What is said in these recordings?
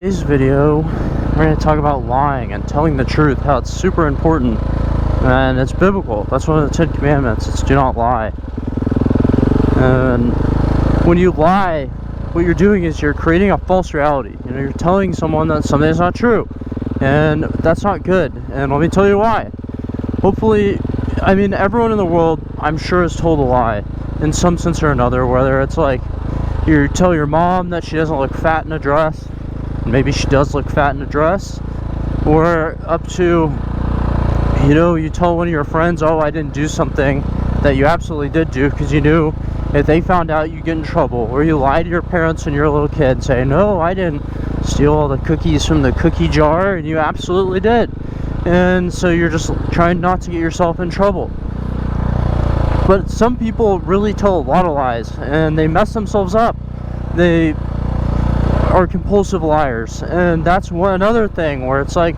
Today's video, we're going to talk about lying and telling the truth, how it's super important, and it's biblical. That's one of the 10 commandments. It's do not lie. And when you lie, what you're doing is you're creating a false reality. You know, you're telling someone that something is not true, and that's not good. And let me tell you why. Hopefully, I mean, everyone in the world, I'm sure, is told a lie in some sense or another, whether it's like you tell your mom that she doesn't look fat in a dress. Maybe she does look fat in a dress, or up to, you know, you tell one of your friends, oh, I didn't do something that you absolutely did do, because you knew if they found out you get in trouble. Or you lie to your parents when you're a little kid, say, no, I didn't steal all the cookies from the cookie jar, and you absolutely did. And so you're just trying not to get yourself in trouble. But some people really tell a lot of lies, and they mess themselves up. They are compulsive liars, and that's another thing where it's like,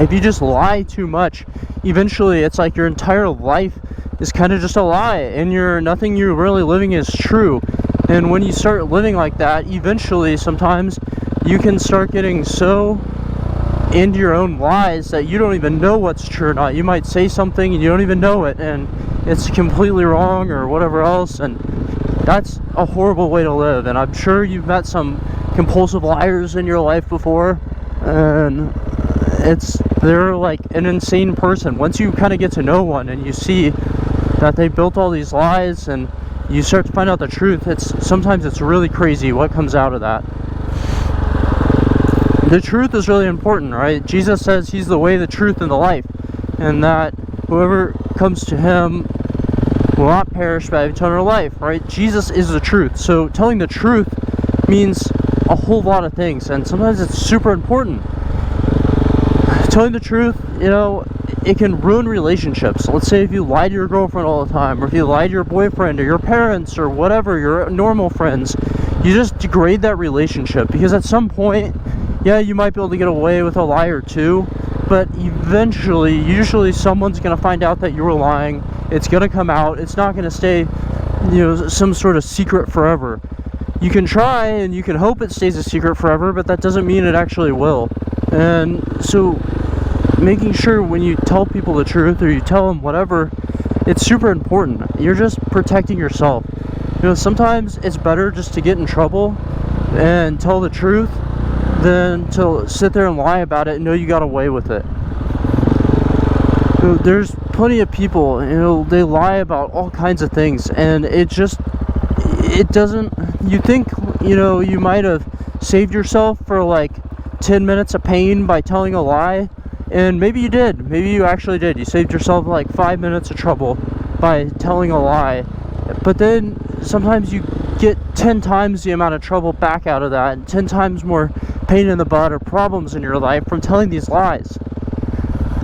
if you just lie too much, eventually it's like your entire life is kind of just a lie, and nothing you're really living is true. And when you start living like that, eventually sometimes you can start getting so into your own lies that you don't even know what's true or not. You might say something and you don't even know it, and it's completely wrong or whatever else, and that's a horrible way to live. And I'm sure you've met some compulsive liars in your life before, and they're like an insane person. Once you kind of get to know one and you see that they built all these lies and you start to find out the truth, sometimes it's really crazy what comes out of that. The truth is really important, right? Jesus says he's the way, the truth, and the life, and that whoever comes to him will not perish but have eternal life, right? Jesus is the truth. So telling the truth means a whole lot of things, and sometimes it's super important. Telling the truth, you know, it can ruin relationships. Let's say if you lie to your girlfriend all the time, or if you lie to your boyfriend or your parents or whatever, your normal friends, you just degrade that relationship, because at some point, yeah, you might be able to get away with a lie or two, but eventually, usually someone's going to find out that you were lying. It's going to come out. It's not going to stay, you know, some sort of secret forever. You can try and you can hope it stays a secret forever, but that doesn't mean it actually will. And so making sure when you tell people the truth or you tell them whatever, it's super important. You're just protecting yourself. You know, sometimes it's better just to get in trouble and tell the truth than to sit there and lie about it and know you got away with it. You know, there's plenty of people, you know, they lie about all kinds of things, and it doesn't, you think, you know, you might have saved yourself for like 10 minutes of pain by telling a lie, and maybe you did, maybe you actually did. You saved yourself like 5 minutes of trouble by telling a lie, but then sometimes you get 10 times the amount of trouble back out of that, and 10 times more pain in the butt or problems in your life from telling these lies.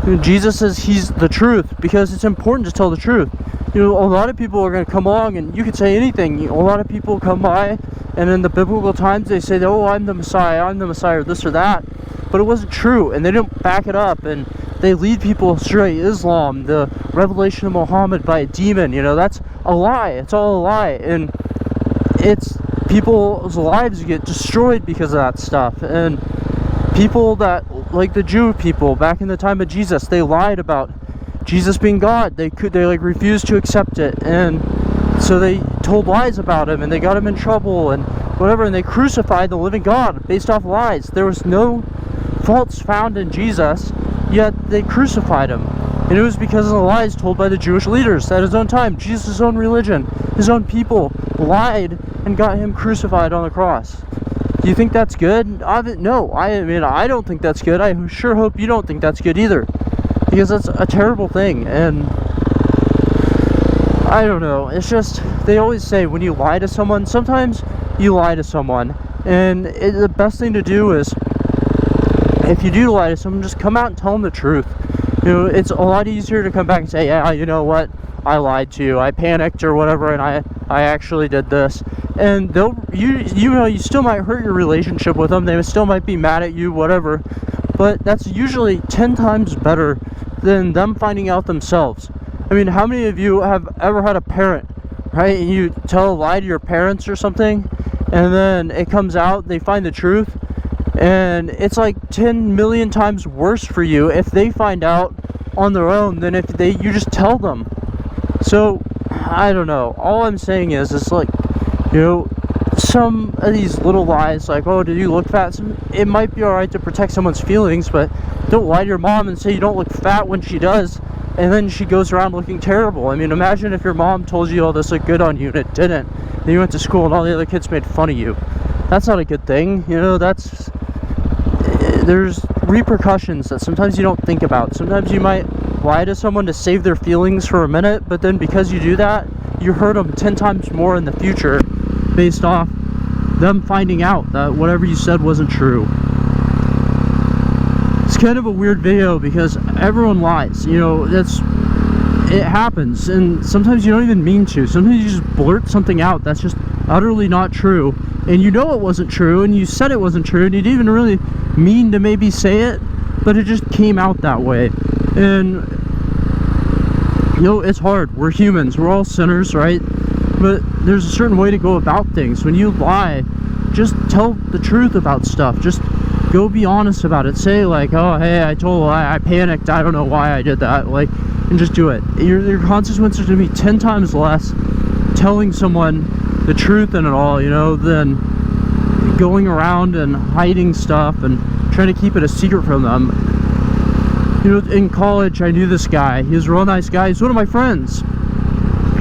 You know, Jesus says he's the truth because it's important to tell the truth. You know, a lot of people are going to come along and you could say anything. You know, a lot of people come by, and in the biblical times they say, oh, I'm the Messiah, or this or that, but it wasn't true, and they didn't back it up, and they lead people astray. Islam, the revelation of Muhammad by a demon, you know, that's a lie. It's all a lie, and it's people's lives get destroyed because of that stuff. And people that, like the Jew people back in the time of Jesus, they lied about Jesus being God. They like refused to accept it, and so they told lies about him, and they got him in trouble and whatever, and they crucified the living God based off lies. There was no faults found in Jesus, yet they crucified him, and it was because of the lies told by the Jewish leaders at his own time. Jesus' own religion, his own people lied and got him crucified on the cross. Do you think that's good? No, I mean, I don't think that's good. I sure hope you don't think that's good either, because that's a terrible thing. And I don't know, it's just, they always say when you lie to someone, sometimes you lie to someone, and the best thing to do is, if you do lie to someone, just come out and tell them the truth. You know, it's a lot easier to come back and say, yeah, you know what, I lied to you, I panicked or whatever, and I actually did this. And you know, you still might hurt your relationship with them, they still might be mad at you, whatever, but that's usually 10 times better than them finding out themselves. I mean, how many of you have ever had a parent, right, and you tell a lie to your parents or something, and then it comes out, they find the truth, And it's like 10 million times worse for you if they find out on their own than if you just tell them. So I don't know, all I'm saying is it's like, you know, some of these little lies, like, oh, did you look fat? It might be alright to protect someone's feelings, but don't lie to your mom and say you don't look fat when she does, and then she goes around looking terrible. I mean, imagine if your mom told you, oh, this looked good on you, and it didn't. Then you went to school and all the other kids made fun of you. That's not a good thing, you know. There's repercussions that sometimes you don't think about. Sometimes you might lie to someone to save their feelings for a minute, but then because you do that, you hurt them 10 times more in the future based off them finding out that whatever you said wasn't true. It's kind of a weird video because everyone lies, you know. It happens, and sometimes you don't even mean to. Sometimes you just blurt something out that's just utterly not true, and you know it wasn't true, and you said it wasn't true, and you didn't even really mean to maybe say it, but it just came out that way. And you know, it's hard. We're humans, we're all sinners, right? But there's a certain way to go about things. When you lie, just tell the truth about stuff. Just go be honest about it. Say like, oh, hey, I told a lie, I panicked, I don't know why I did that, like, and just do it. Your consequences are going to be 10 times less telling someone the truth and it all, you know, than going around and hiding stuff and trying to keep it a secret from them. You know, in college, I knew this guy. He was a real nice guy. He's one of my friends.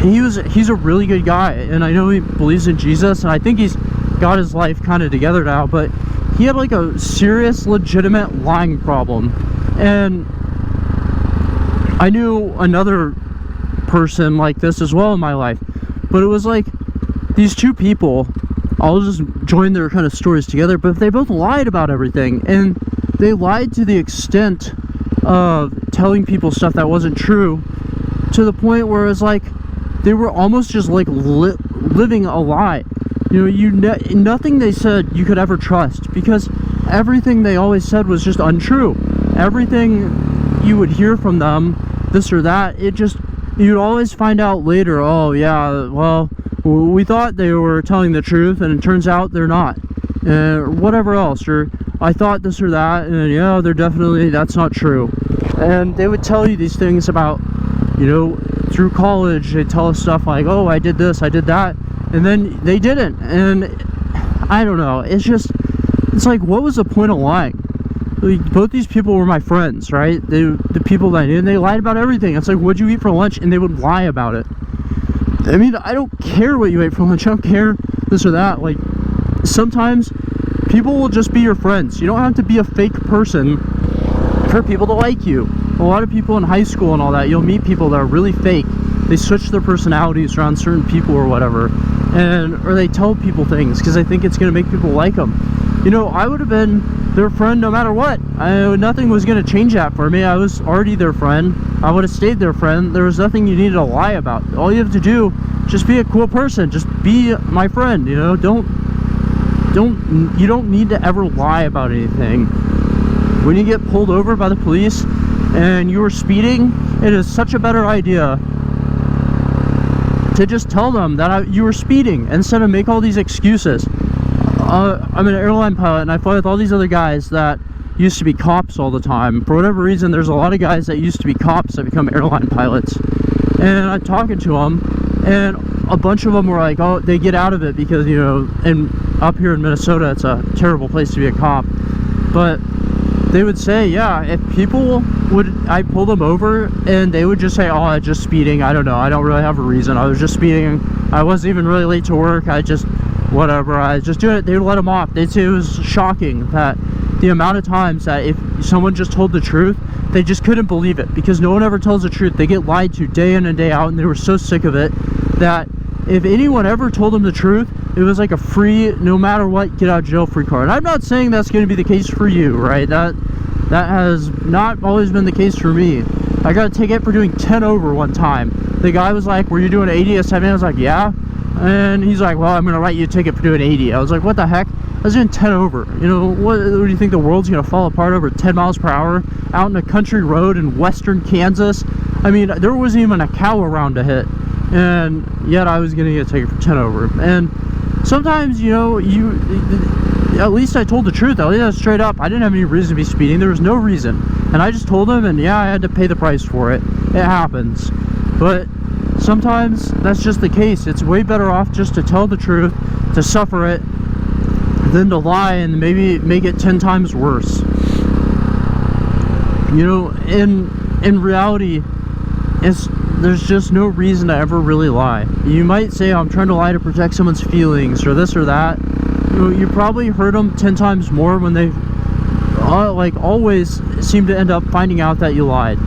He's a really good guy, and I know he believes in Jesus, and I think he's got his life kind of together now, but he had like a serious, legitimate lying problem. And I knew another person like this as well in my life, but it was like these two people, I'll just join their kind of stories together, but they both lied about everything, and they lied to the extent of telling people stuff that wasn't true, to the point where it's like they were almost just like living a lie. You know, nothing they said you could ever trust, because everything they always said was just untrue. Everything you would hear from them, this or that, you'd always find out later, oh yeah, well, we thought they were telling the truth, and it turns out they're not, whatever else, or I thought this or that, and yeah, that's not true. And they would tell you these things about, you know, through college, they tell us stuff like, oh, I did this, I did that, and then they didn't. And I don't know, it's like, what was the point of lying? Like, both these people were my friends, right? The people that I knew, and they lied about everything. It's like, what'd you eat for lunch? And they would lie about it. I mean, I don't care what you ate for lunch, I don't care this or that. Like, sometimes people will just be your friends. You don't have to be a fake person for people to like you. A lot of people in high school and all that, you'll meet people that are really fake. They switch their personalities around certain people or whatever, or they tell people things because they think it's going to make people like them. You know, I would have been their friend no matter what. Nothing was going to change that for me. I was already their friend. I would have stayed their friend. There was nothing you needed to lie about. All you have to do, just be a cool person. Just be my friend, you know. You don't need to ever lie about anything. When you get pulled over by the police and you were speeding, it is such a better idea to just tell them that you were speeding instead of make all these excuses. I'm an airline pilot, and I fly with all these other guys that used to be cops all the time. For whatever reason, there's a lot of guys that used to be cops that become airline pilots. And I'm talking to them, and a bunch of them were like, oh, they get out of it because, you know, and up here in Minnesota, it's a terrible place to be a cop. But they would say, yeah, if people I'd pull them over, and they would just say, oh, I'm just speeding, I don't know, I don't really have a reason, I was just speeding, I wasn't even really late to work, I just doing it. They would let them off. They'd say it was shocking that the amount of times that if someone just told the truth, they just couldn't believe it, because no one ever tells the truth. They get lied to day in and day out, and they were so sick of it that if anyone ever told them the truth, it was like a free, no matter what, get out of jail free card. And I'm not saying that's going to be the case for you, right? That has not always been the case for me. I got a ticket for doing 10 over one time. The guy was like, were you doing 80 a 7? I was like, yeah. And he's like, well, I'm going to write you a ticket for doing 80. I was like, what the heck? I was doing 10 over. You know, what do you think, the world's going to fall apart over 10 miles per hour out in a country road in western Kansas? I mean, there wasn't even a cow around to hit. And yet I was going to get a ticket for 10 over. And sometimes, you know, at least I told the truth. At least I was straight up. I didn't have any reason to be speeding. There was no reason. And I just told him, and yeah, I had to pay the price for it. It happens. But sometimes that's just the case. It's way better off just to tell the truth, to suffer it, than to lie and maybe make it 10 times worse. You know, in reality, there's just no reason to ever really lie. You might say, I'm trying to lie to protect someone's feelings or this or that. You probably hurt them 10 times more when they like always seem to end up finding out that you lied.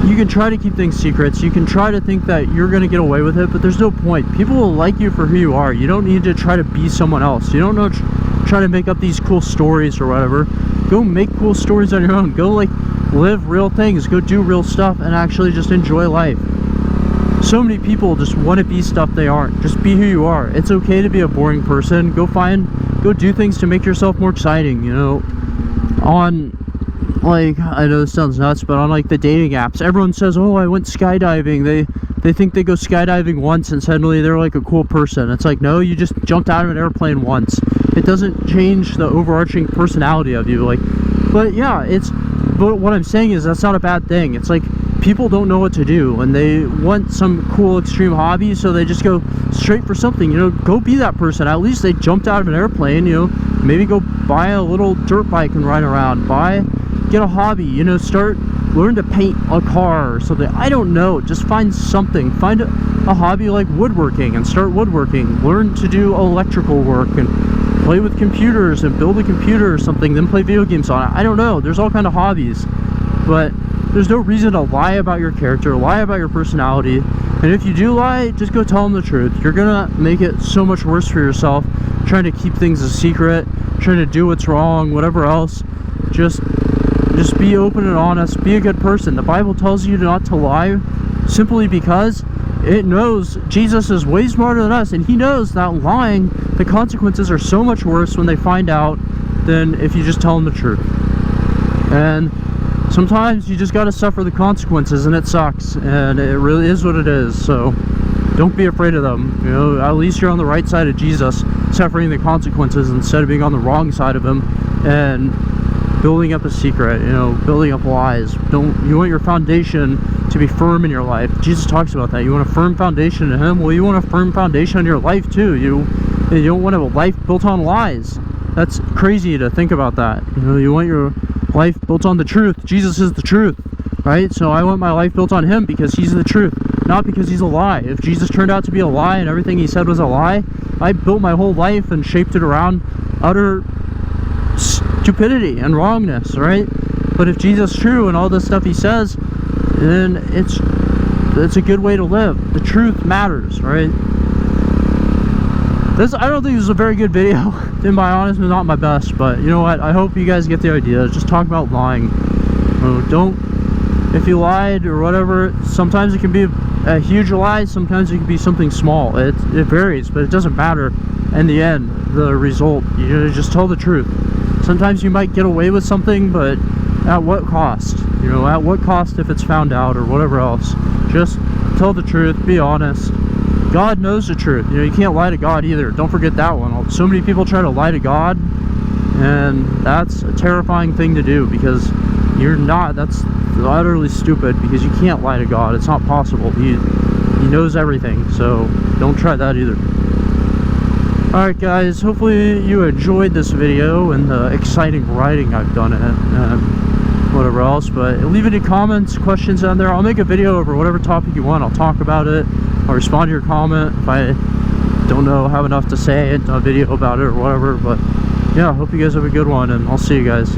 You can try to keep things secrets. You can try to think that you're going to get away with it, but there's no point. People will like you for who you are. You don't need to try to be someone else. You don't know, try to make up these cool stories or whatever. Go make cool stories on your own. Go like live real things. Go do real stuff and actually just enjoy life. So many people just want to be stuff they aren't. Just be who you are. It's okay to be a boring person. Go do things to make yourself more exciting, you know. On, like, I know this sounds nuts, but on like the dating apps, everyone says, oh, I went skydiving. They think they go skydiving once and suddenly they're like a cool person. It's like, no, you just jumped out of an airplane once. It doesn't change the overarching personality of you. Like, but yeah, but what I'm saying is that's not a bad thing. It's like, people don't know what to do and they want some cool extreme hobby, so they just go straight for something. You know, go be that person. At least they jumped out of an airplane. You know, maybe go buy a little dirt bike and ride around. Get a hobby, you know, learn to paint a car or something. I don't know, just find something. Find a hobby like woodworking and start woodworking. Learn to do electrical work and play with computers and build a computer or something, then play video games on it. I don't know, there's all kind of hobbies, but there's no reason to lie about your character, lie about your personality. And if you do lie, just go tell them the truth. You're gonna make it so much worse for yourself trying to keep things a secret, trying to do what's wrong, whatever else. Just be open and honest. Be a good person. The Bible tells you not to lie simply because it knows Jesus is way smarter than us, and he knows that lying, the consequences are so much worse when they find out than if you just tell them the truth. And sometimes you just got to suffer the consequences, and it sucks, and it really is what it is. So don't be afraid of them. You know, at least you're on the right side of Jesus, suffering the consequences instead of being on the wrong side of him and building up a secret, you know, building up lies. You want your foundation to be firm in your life. Jesus talks about that. You want a firm foundation in him. Well, you want a firm foundation in your life too. You don't want a life built on lies. That's crazy to think about that. You know, you want your life built on the truth. Jesus is the truth, right? So I want my life built on him because he's the truth, not because he's a lie. If Jesus turned out to be a lie and everything he said was a lie, I built my whole life and shaped it around utter stupidity and wrongness, right? But if Jesus is true and all this stuff he says, then it's a good way to live. The truth matters, right? I don't think this is a very good video. To be honest, it's not my best, but you know what? I hope you guys get the idea. Just talk about lying. If you lied or whatever, sometimes it can be a huge lie, sometimes it can be something small. It varies, but it doesn't matter in the end, the result. You just tell the truth. Sometimes you might get away with something, but at what cost? You know, at what cost if it's found out or whatever else? Just tell the truth, be honest. God knows the truth. You know, you can't lie to God either. Don't forget that one. So many people try to lie to God, and that's a terrifying thing to do because that's utterly stupid, because you can't lie to God. It's not possible. He knows everything, so don't try that either. Alright guys, hopefully you enjoyed this video and the exciting writing I've done in it and whatever else, but leave any comments, questions down there. I'll make a video over whatever topic you want. I'll talk about it. I'll respond to your comment if I don't have enough to say in a video about it or whatever. But yeah, I hope you guys have a good one, and I'll see you guys.